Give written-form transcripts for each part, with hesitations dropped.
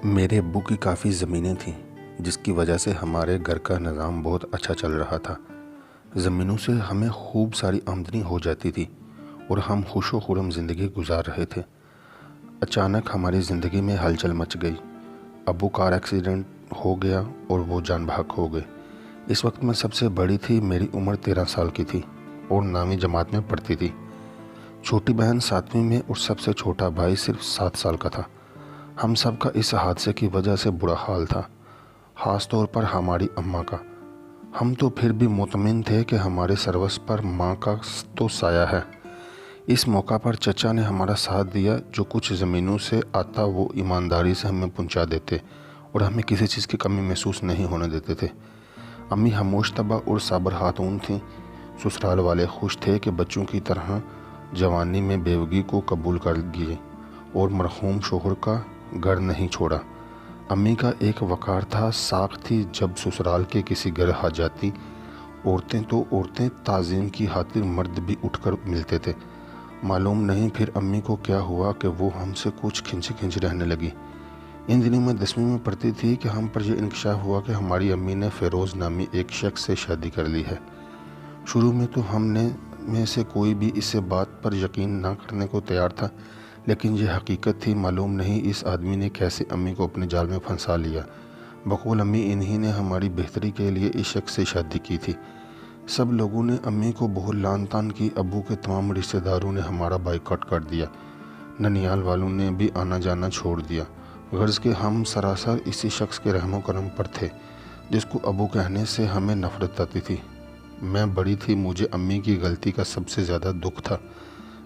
میرے ابو کی کافی زمینیں تھیں جس کی وجہ سے ہمارے گھر کا نظام بہت اچھا چل رہا تھا۔ زمینوں سے ہمیں خوب ساری آمدنی ہو جاتی تھی اور ہم خوش و خرم زندگی گزار رہے تھے۔ اچانک ہماری زندگی میں ہلچل مچ گئی۔ ابو کار ایکسیڈنٹ ہو گیا اور وہ جان بحق ہو گئے۔ اس وقت میں سب سے بڑی تھی، میری عمر 13 سال کی تھی اور 9ویں جماعت میں پڑھتی تھی۔ چھوٹی بہن 7ویں میں اور سب سے چھوٹا بھائی صرف 7 سال کا تھا۔ ہم سب کا اس حادثے کی وجہ سے برا حال تھا، خاص طور پر ہماری اماں کا۔ ہم تو پھر بھی مطمئن تھے کہ ہمارے سروس پر ماں کا تو سایہ ہے۔ اس موقع پر چچا نے ہمارا ساتھ دیا، جو کچھ زمینوں سے آتا وہ ایمانداری سے ہمیں پہنچا دیتے اور ہمیں کسی چیز کی کمی محسوس نہیں ہونے دیتے تھے۔ امی خاموش طبع اور صابر خاتون تھیں۔ سسرال والے خوش تھے کہ بچوں کی طرح جوانی میں بیوگی کو قبول کر لیے اور مرحوم شوہر کا گھر نہیں چھوڑا۔ امی کا ایک وقار تھا، ساکھ تھی، جب سسرال کے کسی گھر آ جاتی عورتیں تعظیم کی خاطر مرد بھی اٹھ کر ملتے تھے۔ معلوم نہیں پھر امی کو کیا ہوا کہ وہ ہم سے کچھ کھنچی رہنے لگی۔ ان دنوں میں 10ویں میں پڑھتی تھی کہ ہم پر یہ انکشاف ہوا کہ ہماری امی نے فیروز نامی ایک شخص سے شادی کر لی ہے۔ شروع میں تو ہم میں سے کوئی بھی اس بات پر یقین نہ کرنے کو تیار تھا، لیکن یہ حقیقت تھی۔ معلوم نہیں اس آدمی نے کیسے امی کو اپنے جال میں پھنسا لیا۔ بقول امی انہی نے ہماری بہتری کے لیے اس شخص سے شادی کی تھی۔ سب لوگوں نے امی کو بہت لعن طعن کی۔ ابو کے تمام رشتہ داروں نے ہمارا بائیکاٹ کر دیا۔ ننیال والوں نے بھی آنا جانا چھوڑ دیا۔ غرض کہ ہم سراسر اسی شخص کے رحم و کرم پر تھے جس کو ابو کہنے سے ہمیں نفرت آتی تھی۔ میں بڑی تھی، مجھے امی کی غلطی کا سب سے زیادہ دکھ تھا،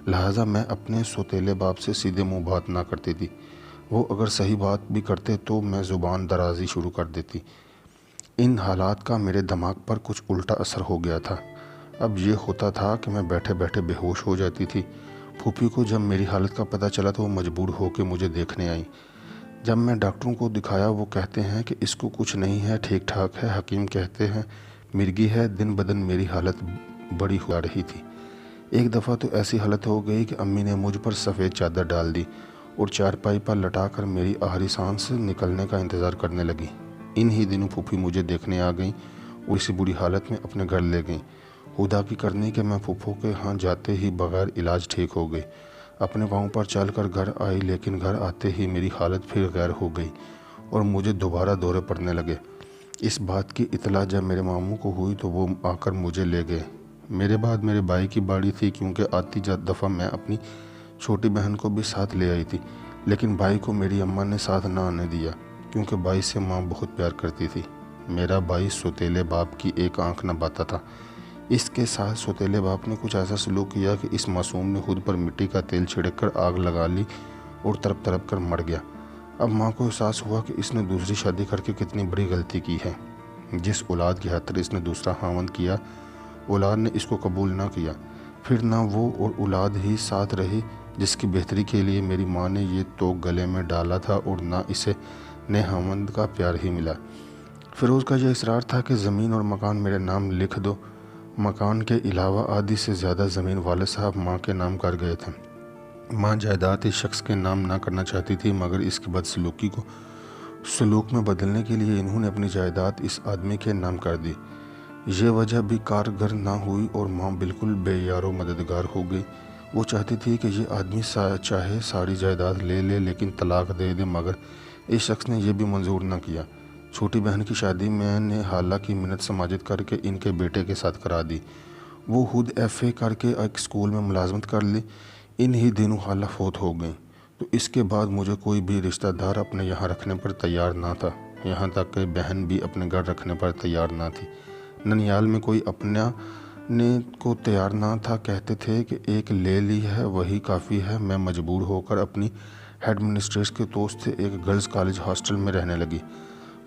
لہٰذا میں اپنے سوتیلے باپ سے سیدھے منہ بات نہ کرتی تھی۔ وہ اگر صحیح بات بھی کرتے تو میں زبان درازی شروع کر دیتی۔ ان حالات کا میرے دماغ پر کچھ الٹا اثر ہو گیا تھا۔ اب یہ ہوتا تھا کہ میں بیٹھے بیٹھے بے ہوش ہو جاتی تھی۔ پھوپھی کو جب میری حالت کا پتہ چلا تو وہ مجبور ہو کے مجھے دیکھنے آئیں۔ جب میں ڈاکٹروں کو دکھایا، وہ کہتے ہیں کہ اس کو کچھ نہیں ہے، ٹھیک ٹھاک ہے۔ حکیم کہتے ہیں مرگی ہے۔ دن بدن میری حالت بڑی ہو رہی تھی۔ ایک دفعہ تو ایسی حالت ہو گئی کہ امی نے مجھ پر سفید چادر ڈال دی اور چارپائی پر لٹا کر میری آخری سانس نکلنے کا انتظار کرنے لگی۔ ان ہی دنوں پھوپھی مجھے دیکھنے آ گئیں اور اسی بری حالت میں اپنے گھر لے گئیں۔ خدا کی کرنی کہ میں پھوپھو کے ہاں جاتے ہی بغیر علاج ٹھیک ہو گئی۔ اپنے پاؤں پر چل کر گھر آئی، لیکن گھر آتے ہی میری حالت پھر غیر ہو گئی اور مجھے دوبارہ دورے پڑنے لگے۔ اس بات کی اطلاع جب میرے ماموں کو ہوئی تو وہ آ کر مجھے لے گئے۔ میرے بعد میرے بھائی کی باری تھی، کیونکہ آتی دفعہ میں اپنی چھوٹی بہن کو بھی ساتھ لے آئی تھی، لیکن بھائی کو میری اماں نے ساتھ نہ آنے دیا، کیونکہ بھائی سے ماں بہت پیار کرتی تھی۔ میرا بھائی سوتیلے باپ کی ایک آنکھ نہ باتا تھا۔ اس کے ساتھ سوتیلے باپ نے کچھ ایسا سلوک کیا کہ اس معصوم نے خود پر مٹی کا تیل چھڑک کر آگ لگا لی اور تڑپ تڑپ کر مر گیا۔ اب ماں کو احساس ہوا کہ اس نے دوسری شادی کر کے کتنی بڑی غلطی کی ہے۔ جس اولاد کی خاطر اس نے دوسرا خاوند کیا، اولاد نے اس کو قبول نہ کیا۔ پھر نہ وہ اور اولاد ہی ساتھ رہی جس کی بہتری کے لیے میری ماں نے یہ تو گلے میں ڈالا تھا، اور نہ اسے نئے خاوند کا پیار ہی ملا۔ فیروز کا یہ اصرار تھا کہ زمین اور مکان میرے نام لکھ دو۔ مکان کے علاوہ آدھی سے زیادہ زمین والد صاحب ماں کے نام کر گئے تھے۔ ماں جائیداد اس شخص کے نام نہ کرنا چاہتی تھی، مگر اس کی بدسلوکی کو سلوک میں بدلنے کے لیے انہوں نے اپنی جائیداد اس آدمی کے نام کر دی۔ یہ وجہ بھی کارگر نہ ہوئی اور ماں بالکل بے یار و مددگار ہو گئی۔ وہ چاہتی تھی کہ یہ آدمی چاہے ساری جائیداد لے لے لیکن طلاق دے دے، مگر اس شخص نے یہ بھی منظور نہ کیا۔ چھوٹی بہن کی شادی میں نے خالہ کی منت سماجت کر کے ان کے بیٹے کے ساتھ کرا دی۔ وہ خود FA کر کے ایک اسکول میں ملازمت کر لی۔ ان ہی دنوں خالہ فوت ہو گئیں، تو اس کے بعد مجھے کوئی بھی رشتہ دار اپنے یہاں رکھنے پر تیار نہ تھا، یہاں تک کہ بہن بھی اپنے گھر رکھنے پر تیار نہ تھی۔ ننیال میں کوئی اپنے کو تیار نہ تھا، کہتے تھے کہ ایک لے لی ہے وہی کافی ہے۔ میں مجبور ہو کر اپنی ہیڈ منسٹریس کے دوست سے ایک گرلز کالج ہاسٹل میں رہنے لگی۔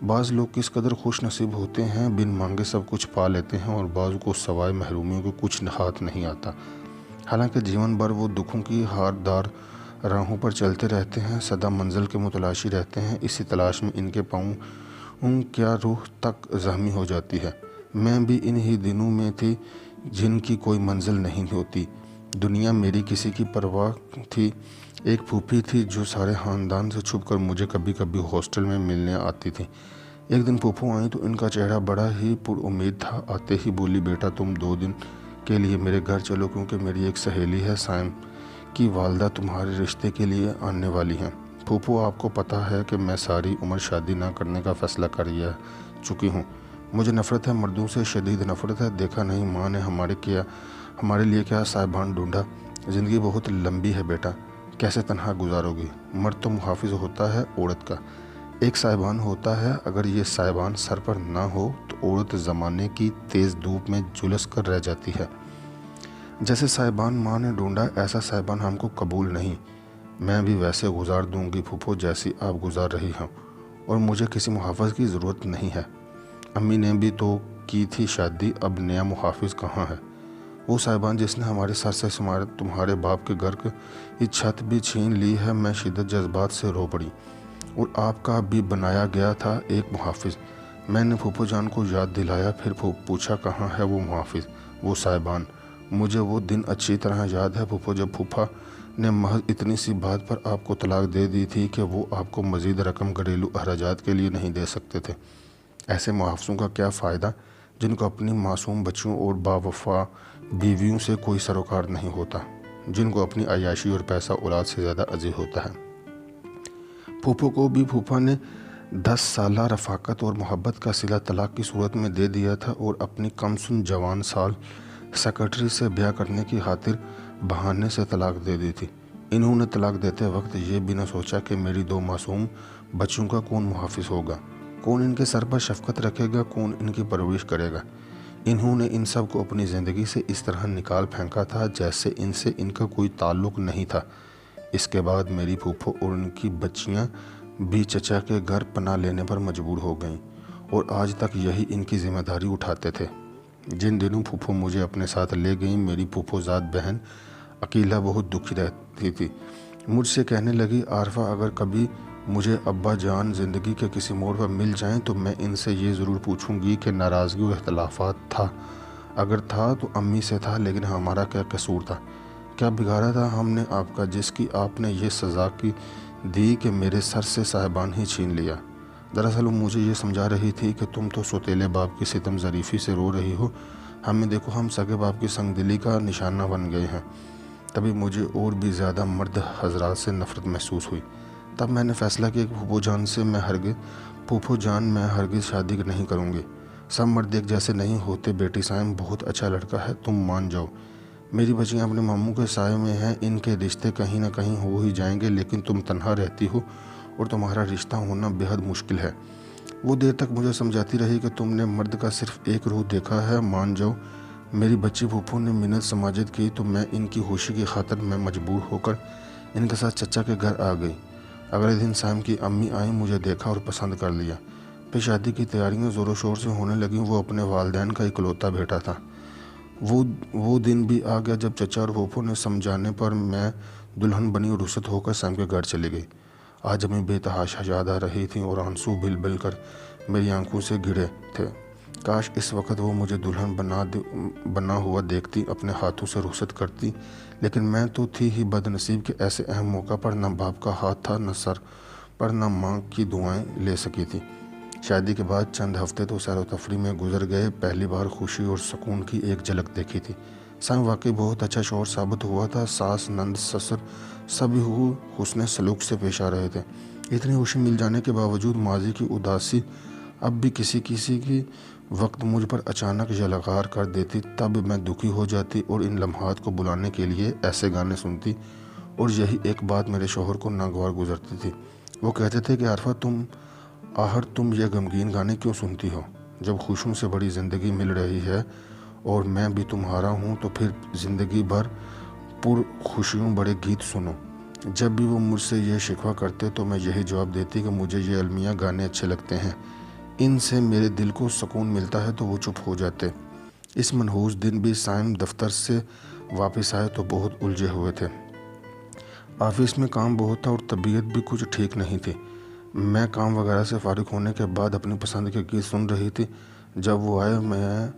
بعض لوگ کس قدر خوش نصیب ہوتے ہیں، بن مانگے سب کچھ پا لیتے ہیں، اور بعض کو سوائے محرومیوں کو کچھ ہاتھ نہیں آتا۔ حالانکہ جیون بھر وہ دکھوں کی خاردار راہوں پر چلتے رہتے ہیں، سدا منزل کے متلاشی رہتے ہیں۔ اسی تلاش میں ان کے پاؤں کیا روح تک زخمی ہو جاتی ہے۔ میں بھی ان ہی دنوں میں تھی جن کی کوئی منزل نہیں ہوتی۔ دنیا میری کسی کی پرواہ تھی۔ ایک پھوپھی تھی جو سارے خاندان سے چھپ کر مجھے کبھی کبھی ہاسٹل میں ملنے آتی تھی۔ ایک دن پھوپھو آئیں تو ان کا چہرہ بڑا ہی پر امید تھا۔ آتے ہی بولی، بیٹا تم 2 دن کے لیے میرے گھر چلو، کیونکہ میری ایک سہیلی ہے سائم کی والدہ تمہارے رشتے کے لیے آنے والی ہیں۔ پھوپھو آپ کو پتہ ہے کہ میں ساری عمر شادی نہ کرنے کا فیصلہ کر چکی ہوں۔ مجھے نفرت ہے، مردوں سے شدید نفرت ہے۔ دیکھا نہیں ماں نے ہمارے لیے کیا صاحبان ڈھونڈا۔ زندگی بہت لمبی ہے بیٹا، کیسے تنہا گزارو گی؟ مرد تو محافظ ہوتا ہے عورت کا، ایک صاحبان ہوتا ہے۔ اگر یہ صاحبان سر پر نہ ہو تو عورت زمانے کی تیز دھوپ میں جھلس کر رہ جاتی ہے۔ جیسے صاحبان ماں نے ڈھونڈا، ایسا صاحبان ہم کو قبول نہیں۔ میں بھی ویسے گزار دوں گی پھوپھو جیسی آپ گزار رہی ہوں، اور مجھے کسی محافظ کی ضرورت نہیں ہے۔ امی نے بھی تو کی تھی شادی، اب نیا محافظ کہاں ہے؟ وہ صاحبان جس نے ہمارے سر سے تمہارے باپ کے گھر کی چھت بھی چھین لی ہے۔ میں شدت جذبات سے رو پڑی۔ اور آپ کا بھی بنایا گیا تھا ایک محافظ؟ میں نے پھوپھو جان کو یاد دلایا، پھر پوچھا کہاں ہے وہ محافظ، وہ صاحبان؟ مجھے وہ دن اچھی طرح یاد ہے پھوپھو، جب پھوپھا نے محض اتنی سی بات پر آپ کو طلاق دے دی تھی کہ وہ آپ کو مزید رقم گھریلو اخراجات کے لیے نہیں دے سکتے تھے۔ ایسے محافظوں کا کیا فائدہ جن کو اپنی معصوم بچوں اور باوفا بیویوں سے کوئی سروکار نہیں ہوتا، جن کو اپنی عیاشی اور پیسہ اولاد سے زیادہ عزیز ہوتا ہے۔ پھوپھو کو بھی پھوپھا نے 10 سالہ رفاقت اور محبت کا صلہ طلاق کی صورت میں دے دیا تھا، اور اپنی کم سن جوان سال سیکرٹری سے بیاہ کرنے کی خاطر بہانے سے طلاق دے دی تھی۔ انہوں نے طلاق دیتے وقت یہ بھی نہ سوچا کہ میری 2 معصوم بچوں کا کون محافظ ہوگا، کون ان کے سر پر شفقت رکھے گا، کون ان کی پرورش کرے گا۔ انہوں نے ان سب کو اپنی زندگی سے اس طرح نکال پھینکا تھا جیسے ان سے ان کا کوئی تعلق نہیں تھا۔ اس کے بعد میری پھوپھو اور ان کی بچیاں بھی چچا کے گھر پناہ لینے پر مجبور ہو گئیں، اور آج تک یہی ان کی ذمہ داری اٹھاتے تھے۔ جن دنوں پھوپھو مجھے اپنے ساتھ لے گئیں، میری پھوپھو ذات بہن عقیلہ بہت دکھی رہتی تھی۔ مجھ سے کہنے لگی، عارفہ اگر کبھی مجھے ابا جان زندگی کے کسی موڑ پر مل جائیں تو میں ان سے یہ ضرور پوچھوں گی کہ ناراضگی اور اختلافات تھا، اگر تھا تو امی سے تھا، لیکن ہمارا کیا قصور تھا؟ کیا بگاڑا تھا ہم نے آپ کا، جس کی آپ نے یہ سزا کی دی کہ میرے سر سے صاحبان ہی چھین لیا؟ دراصل وہ مجھے یہ سمجھا رہی تھی کہ تم تو سوتیلے باپ کی ستم ظریفی سے رو رہی ہو، ہمیں دیکھو ہم سگے باپ کی سنگ دلی کا نشانہ بن گئے ہیں۔ تبھی مجھے اور بھی زیادہ مرد حضرات سے نفرت محسوس ہوئی۔ تب میں نے فیصلہ کیا کہ پھوپھو جان میں ہرگز شادی نہیں کروں گی۔ سب مرد ایک جیسے نہیں ہوتے بیٹی سائم، بہت اچھا لڑکا ہے، تم مان جاؤ۔ میری بچیاں اپنے ماموں کے سائے میں ہیں، ان کے رشتے کہیں نہ کہیں ہو ہی جائیں گے، لیکن تم تنہا رہتی ہو اور تمہارا رشتہ ہونا بے حد مشکل ہے۔ وہ دیر تک مجھے سمجھاتی رہی کہ تم نے مرد کا صرف ایک روح دیکھا ہے، مان جاؤ۔ میری بچی پھوپھو نے منت سماجت کی تو میں ان کی خوشی کی خاطر میں مجبور ہو کر ان کے ساتھ چچا کے گھر آ گئی۔ اگلے دن سائم کی امی آئیں، مجھے دیکھا اور پسند کر لیا۔ پھر شادی کی تیاریاں زور و شور سے ہونے لگیں۔ وہ اپنے والدین کا اکلوتا بیٹا تھا۔ وہ دن بھی آ گیا جب چچا اور پھوپھو نے سمجھانے پر میں دلہن بنی اور رخصت ہو کر سائم کے گھر چلی گئی۔ آج ہمیں بے تحاشا یاد آ رہی تھی اور آنسو بل بل کر میری آنکھوں سے گرے تھے۔ کاش اس وقت وہ مجھے دلہن بنا ہوا دیکھتی، اپنے ہاتھوں سے رخصت کرتی، لیکن میں تو تھی ہی بد نصیب کہ ایسے اہم موقع پر نہ باپ کا ہاتھ تھا، نہ سر پر نہ ماں کی دعائیں لے سکی تھی۔ شادی کے بعد چند ہفتے تو سیر و تفریح میں گزر گئے۔ پہلی بار خوشی اور سکون کی ایک جھلک دیکھی تھی۔ سائم واقعی بہت اچھا شوہر ثابت ہوا تھا۔ ساس، نند، سسر سبھی حسن سلوک سے پیش آ رہے تھے۔ اتنی خوشی مل جانے کے باوجود ماضی کی اداسی اب بھی کسی کی وقت مجھ پر اچانک یلغار کر دیتی۔ تب میں دکھی ہو جاتی اور ان لمحات کو بلانے کے لیے ایسے گانے سنتی، اور یہی ایک بات میرے شوہر کو ناگوار گزرتی تھی۔ وہ کہتے تھے کہ عارفہ تم یہ غمگین گانے کیوں سنتی ہو؟ جب خوشیوں سے بڑی زندگی مل رہی ہے اور میں بھی تمہارا ہوں تو پھر زندگی بھر پر خوشیوں بڑے گیت سنو۔ جب بھی وہ مجھ سے یہ شکوہ کرتے تو میں یہی جواب دیتی کہ مجھے یہ المیہ گانے اچھے لگتے ہیں، ان سے میرے دل کو سکون ملتا ہے۔ تو وہ چپ ہو جاتے۔ اس منحوس دن بھی سائم دفتر سے واپس آئے تو بہت الجھے ہوئے تھے۔ آفس میں کام بہت تھا اور طبیعت بھی کچھ ٹھیک نہیں تھی۔ میں کام وغیرہ سے فارغ ہونے کے بعد اپنی پسند کے گیت سن رہی تھی۔ جب وہ آئے میں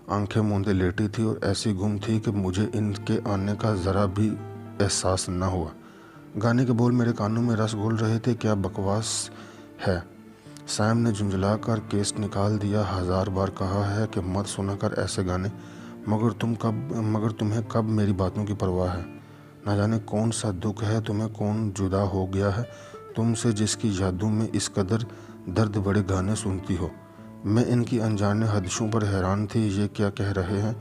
آنکھیں موندے لیٹی تھی اور ایسی گم تھی کہ مجھے ان کے آنے کا ذرا بھی احساس نہ ہوا۔ گانے کے بول میرے کانوں میں رس گھول رہے تھے۔ کیا بکواس ہے، سیم نے جھنجھلا کر کیسٹ نکال دیا۔ 1000 بار کہا ہے کہ مت سنا کر ایسے گانے، مگر تمہیں کب میری باتوں کی پرواہ ہے؟ نہ جانے کون سا دکھ ہے تمہیں، کون جدا ہو گیا ہے تم سے جس کی یادوں میں اس قدر درد بڑے گانے سنتی ہو۔ میں ان کی انجانے خدشوں پر حیران تھی۔ یہ کیا کہہ رہے ہیں،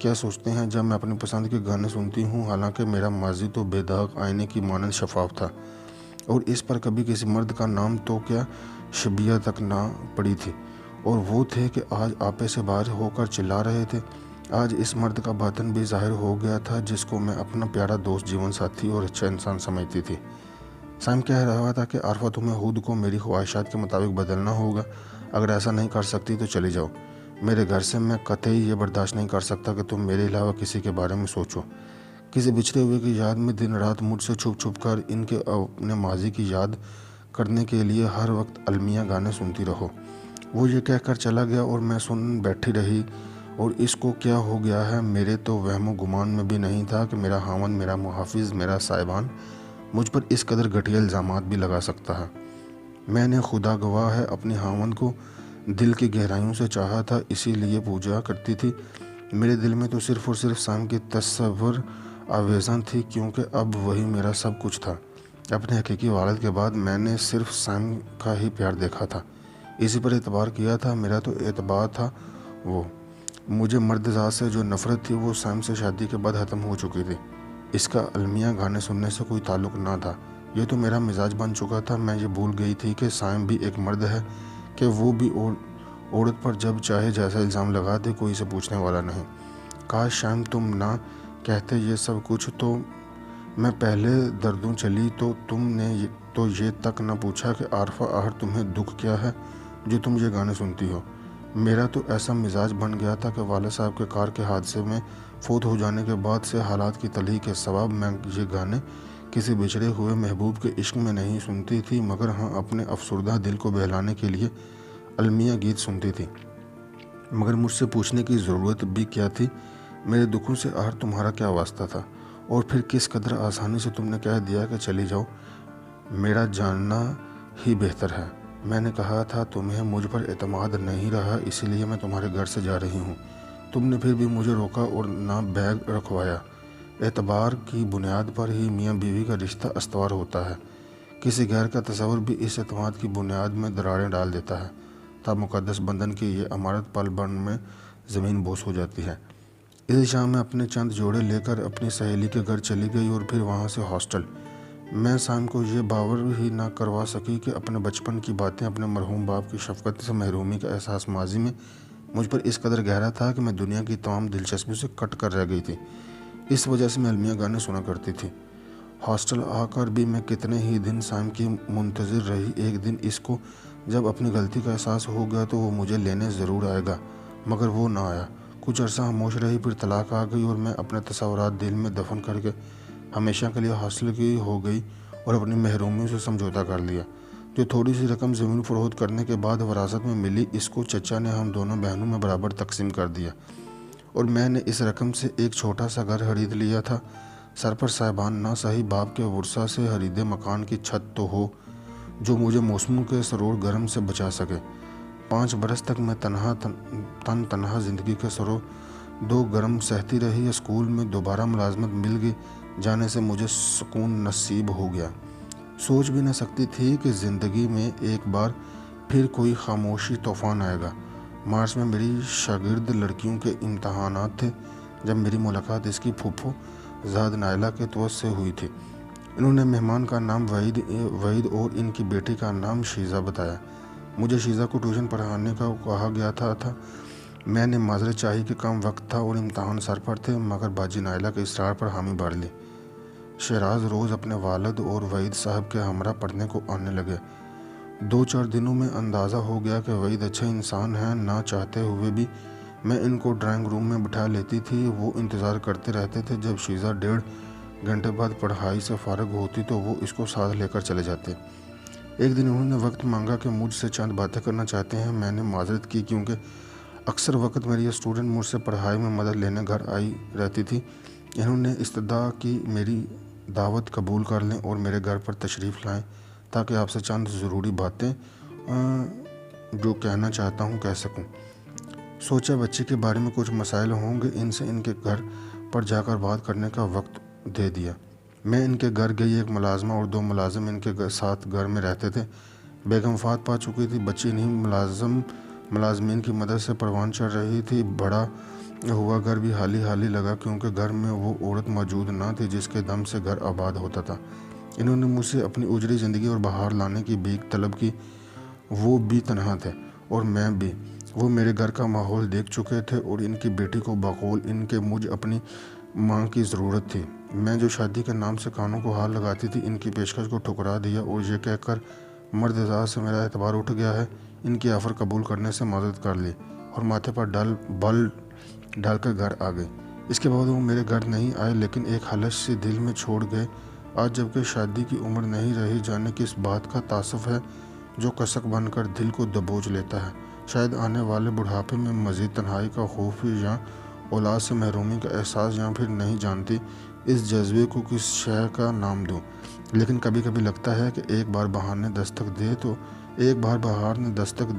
کیا سوچتے ہیں جب میں اپنی پسند کے گانے سنتی ہوں؟ حالانکہ میرا ماضی تو بے داغ آئینے کی مانند شفاف تھا، اور اس پر کبھی کسی مرد کا نام تو کیا شبیہ تک نہ پڑی تھی، اور وہ تھے کہ آج آپے سے باہر ہو کر چلا رہے تھے۔ آج اس مرد کا باطن بھی ظاہر ہو گیا تھا جس کو میں اپنا پیارا دوست، جیون ساتھی اور اچھا انسان سمجھتی تھی۔ سیم کہہ رہا تھا کہ عارفہ تمہیں خود کو میری خواہشات کے مطابق بدلنا ہوگا۔ اگر ایسا نہیں کر سکتی تو چلی جاؤ میرے گھر سے۔ میں قطعی یہ برداشت نہیں کر سکتا کہ تم میرے علاوہ کسی کے بارے میں سوچو، کسی بچھڑے ہوئے کی یاد میں دن رات مجھ سے چھپ چھپ کر ان کے اپنے ماضی کی یاد کرنے کے لیے ہر وقت المیہ گانے سنتی رہو۔ وہ یہ کہہ کر چلا گیا اور میں سن بیٹھی رہی۔ اور اس کو کیا ہو گیا ہے؟ میرے تو وہم و گمان میں بھی نہیں تھا کہ میرا خاوند، میرا محافظ، میرا سائبان مجھ پر اس قدر گھٹیا الزامات بھی لگا سکتا ہے۔ میں نے خدا گواہ ہے اپنی خاوند کو دل کی گہرائیوں سے چاہا تھا، اسی لیے پوجا کرتی تھی۔ میرے دل میں تو صرف اور صرف سیم کی تصور آویزاں تھی، کیونکہ اب وہی میرا سب کچھ تھا۔ اپنے حقیقی والد کے بعد میں نے صرف سیم کا ہی پیار دیکھا تھا، اسی پر اعتبار کیا تھا۔ میرا تو اعتبار تھا وہ۔ مجھے مرد ذات سے جو نفرت تھی وہ سیم سے شادی کے بعد ختم ہو چکی تھی۔ اس کا المیہ گانے سننے سے کوئی تعلق نہ تھا، یہ تو میرا مزاج بن چکا تھا۔ میں یہ بھول گئی تھی کہ سیم بھی ایک مرد ہے، کہ وہ بھی عورت پر جب چاہے جیسا الزام لگا دے، کوئی اسے پوچھنے والا نہیں۔ کاش سیم تم نہ کہتے یہ سب کچھ، تو میں پہلے دردوں چلی تو تم نے تو یہ تک نہ پوچھا کہ عارفہ آخر تمہیں دکھ کیا ہے جو تم یہ گانے سنتی ہو۔ میرا تو ایسا مزاج بن گیا تھا کہ والد صاحب کے کار کے حادثے میں فوت ہو جانے کے بعد سے حالات کی تلخی کے سبب میں یہ گانے کسی بچھڑے ہوئے محبوب کے عشق میں نہیں سنتی تھی، مگر ہاں اپنے افسردہ دل کو بہلانے کے لیے المیہ گیت سنتی تھی۔ مگر مجھ سے پوچھنے کی ضرورت بھی کیا تھی؟ میرے دکھوں سے آخر تمہارا کیا واسطہ تھا؟ اور پھر کس قدر آسانی سے تم نے کہہ دیا کہ چلی جاؤ، میرا جاننا ہی بہتر ہے۔ میں نے کہا تھا تمہیں مجھ پر اعتماد نہیں رہا، اسی لیے میں تمہارے گھر سے جا رہی ہوں۔ تم نے پھر بھی مجھے روکا اور نہ بیگ رکھوایا۔ اعتبار کی بنیاد پر ہی میاں بیوی کا رشتہ استوار ہوتا ہے، کسی غیر کا تصور بھی اس اعتماد کی بنیاد میں دراڑیں ڈال دیتا ہے، تب مقدس بندھن کی یہ عمارت پل بھر میں زمین بوس ہو جاتی ہے۔ اسی شام میں اپنے چند جوڑے لے کر اپنی سہیلی کے گھر چلی گئی اور پھر وہاں سے ہاسٹل۔ میں سیم کو یہ باور ہی نہ کروا سکی کہ اپنے بچپن کی باتیں، اپنے مرحوم باپ کی شفقت سے محرومی کا احساس ماضی میں مجھ پر اس قدر گہرا تھا کہ میں دنیا کی تمام دلچسپیوں سے کٹ کر رہ گئی تھی۔ اس وجہ سے میں المیہ گانے سنا کرتی تھی۔ ہاسٹل آ کر بھی میں کتنے ہی دن سیم کی منتظر رہی۔ ایک دن اس کو جب اپنی غلطی کا احساس ہو گیا تو وہ مجھے لینے ضرور آئے گا، مگر وہ نہ آیا۔ کچھ عرصہ خاموش رہی، پھر طلاق آ گئی اور میں اپنے تصورات دل میں دفن کر کے ہمیشہ کے لیے ہاسٹل کی ہو گئی اور اپنی محرومیوں سے سمجھوتا کر لیا۔ جو تھوڑی سی رقم زمین فروخت کرنے کے بعد وراثت میں ملی، اس کو چچا نے ہم دونوں بہنوں میں برابر تقسیم کر دیا، اور میں نے اس رقم سے ایک چھوٹا سا گھر خرید لیا تھا۔ سر پر سائبان نہ سہی، باپ کے ورثہ سے خریدے مکان کی چھت تو ہو جو مجھے موسموں کے سرور گرم سے بچا سکے۔ 5 برس تک میں تنہا زندگی کے سرو دو گرم سہتی رہی۔ اسکول میں دوبارہ ملازمت مل گئی، جانے سے مجھے سکون نصیب ہو گیا۔ سوچ بھی نہ سکتی تھی کہ زندگی میں ایک بار پھر کوئی خاموشی طوفان آئے گا۔ مارچ میں میری شاگرد لڑکیوں کے امتحانات تھے جب میری ملاقات اس کی پھوپھو زاد نائلہ کے دوست سے ہوئی تھی۔ انہوں نے مہمان کا نام وحید اور ان کی بیٹی کا نام شیزہ بتایا۔ مجھے شیزہ کو ٹیوشن پڑھانے کا کہا گیا تھا۔ میں نے معذرت چاہی کہ کم وقت تھا اور امتحان سر پر تھے، مگر باجی نائلہ کے اصرار پر حامی بھر لی۔ شہراز روز اپنے والد اور وحید صاحب کے ہمراہ پڑھنے کو آنے لگے۔ 2-4 دنوں میں اندازہ ہو گیا کہ وحید اچھے انسان ہیں۔ نہ چاہتے ہوئے بھی میں ان کو ڈرائنگ روم میں بٹھا لیتی تھی۔ وہ انتظار کرتے رہتے تھے جب شیزہ 1.5 گھنٹے بعد پڑھائی سے فارغ ہوتی تو وہ اس کو ساتھ لے کر چلے جاتے۔ ایک دن انہوں نے وقت مانگا کہ مجھ سے چند باتیں کرنا چاہتے ہیں۔ میں نے معذرت کی کیونکہ اکثر وقت میری اسٹوڈنٹ مجھ سے پڑھائی میں مدد لینے گھر آئی رہتی تھی۔ انہوں نے استدعا کی میری دعوت قبول کر لیں اور میرے گھر پر تشریف لائیں تاکہ آپ سے چند ضروری باتیں جو کہنا چاہتا ہوں کہہ سکوں۔ سوچا بچے کے بارے میں کچھ مسائل ہوں گے، ان سے ان کے گھر پر جا کر بات کرنے کا وقت دے دیا۔ میں ان کے گھر گئی۔ ایک ملازمہ اور 2 ملازم ان کے ساتھ گھر میں رہتے تھے۔ بیگم وفات پا چکی تھی۔ بچی انہیں ملازمین کی مدد سے پروان چڑھ رہی تھی۔ بڑا ہوا گھر بھی حالی لگا کیونکہ گھر میں وہ عورت موجود نہ تھی جس کے دم سے گھر آباد ہوتا تھا۔ انہوں نے مجھ سے اپنی اجڑی زندگی اور بہار لانے کی بھیک طلب کی۔ وہ بھی تنہا تھے اور میں بھی۔ وہ میرے گھر کا ماحول دیکھ چکے تھے اور ان کی بیٹی کو بقول ان کے مجھ اپنی ماں کی ضرورت تھی۔ میں جو شادی کے نام سے کانوں کو ہار لگاتی تھی، ان کی پیشکش کو ٹھکرا دیا اور یہ کہہ کر مرد ذات سے میرا اعتبار اٹھ گیا ہے، ان کی آفر قبول کرنے سے معذرت کر لی اور ماتھے پر بل ڈال کر گھر آ گئی۔ اس کے بعد وہ میرے گھر نہیں آئے لیکن ایک خلش سی دل میں چھوڑ گئے۔ آج جب کہ شادی کی عمر نہیں رہی، جانے کس بات کا تعصف ہے جو کسک بن کر دل کو دبوچ لیتا ہے۔ شاید آنے والے بڑھاپے میں مزید تنہائی کا خوف یا اولاد سے محرومی کا احساس یا پھر نہیں جانتی اس جذبے کو کس شے کا نام دوں، لیکن کبھی کبھی لگتا ہے کہ ایک بار بہار نے دستک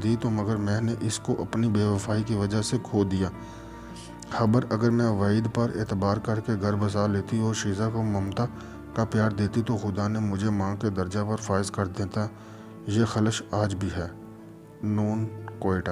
دی تو مگر میں نے اس کو اپنی بے وفائی کی وجہ سے کھو دیا۔ خبر اگر میں وعید پر اعتبار کر کے گھر بسا لیتی اور شیزہ کو ممتا کا پیار دیتی تو خدا نے مجھے ماں کے درجہ پر فائز کر دیتا۔ یہ خلش آج بھی ہے۔ نون، کوئٹہ۔